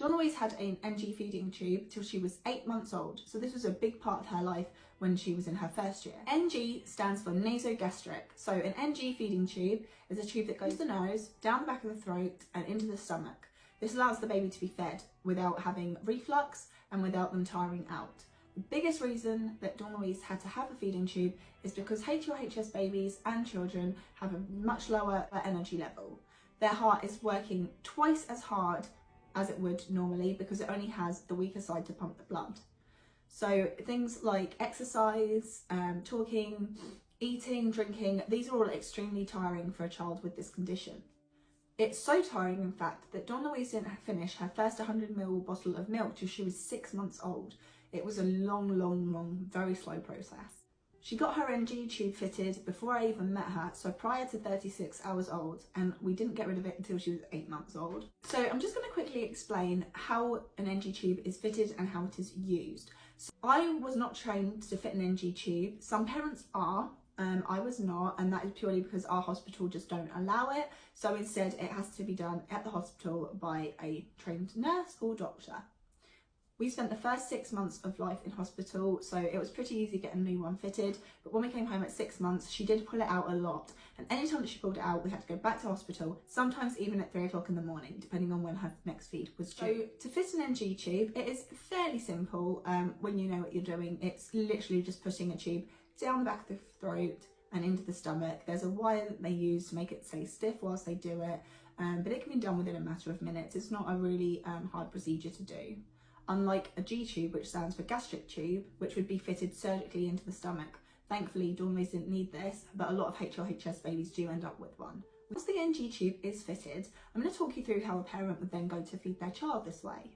Dawn Louise had an NG feeding tube till she was 8 months old, so this was a big part of her life when she was in her first year. NG stands for nasogastric. So an NG feeding tube is a tube that goes the nose, down the back of the throat and into the stomach. This allows the baby to be fed without having reflux and without them tiring out. The biggest reason that Dawn Louise had to have a feeding tube is because HLHS babies and children have a much lower energy level. Their heart is working twice as hard as it would normally because it only has the weaker side to pump the blood. So things like exercise, talking, eating, drinking, these are all extremely tiring for a child with this condition. It's so tiring, in fact, that Dawn Louise didn't finish her first 100ml bottle of milk till she was 6 months old. It was a long, very slow process. She got her NG tube fitted before I even met her, so prior to 36 hours old, and we didn't get rid of it until she was 8 months old. So I'm just going to quickly explain how an NG tube is fitted and how it is used. So I was not trained to fit an NG tube. Some parents are. I was not, and that is purely because our hospital just don't allow it. So instead it has to be done at the hospital by a trained nurse or doctor. We spent the first 6 months of life in hospital, so it was pretty easy getting a new one fitted. But when we came home at 6 months, she did pull it out a lot. And anytime that she pulled it out, we had to go back to hospital, sometimes even at 3 o'clock in the morning, depending on when her next feed was due. So to fit an NG tube, it is fairly simple when you know what you're doing. It's literally just putting a tube down the back of the throat and into the stomach. There's a wire that they use to make it stay stiff whilst they do it, but it can be done within a matter of minutes. It's not a really hard procedure to do. Unlike a G tube, which stands for gastric tube, which would be fitted surgically into the stomach. Thankfully, Dawn Louise didn't need this, but a lot of HLHS babies do end up with one. Once the NG tube is fitted, I'm going to talk you through how a parent would then go to feed their child this way.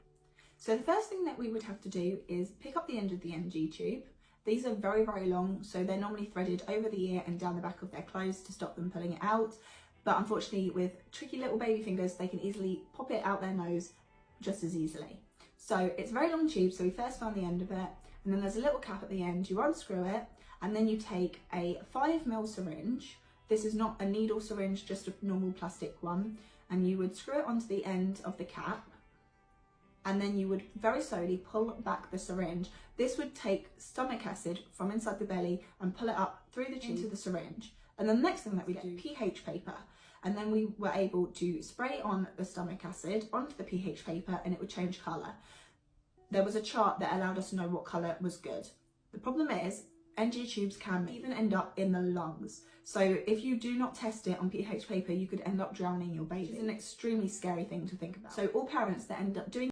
So the first thing that we would have to do is pick up the end of the NG tube. These are very long, so they're normally threaded over the ear and down the back of their clothes to stop them pulling it out. But unfortunately, with tricky little baby fingers, they can easily pop it out their nose just as easily. So it's a very long tube, so we first find the end of it, and then there's a little cap at the end. You unscrew it, and then you take a 5ml syringe. This is not a needle syringe, just a normal plastic one, and you would screw it onto the end of the cap, and then you would very slowly pull back the syringe. This would take stomach acid from inside the belly and pull it up through the tube into the syringe. And then the next thing that we do, pH paper. And then we were able to spray on the stomach acid onto the pH paper and it would change colour. There was a chart that allowed us to know what colour was good. The problem is, NG tubes can even end up in the lungs. So if you do not test it on pH paper, you could end up drowning your baby. It's an extremely scary thing to think about. So all parents that end up doing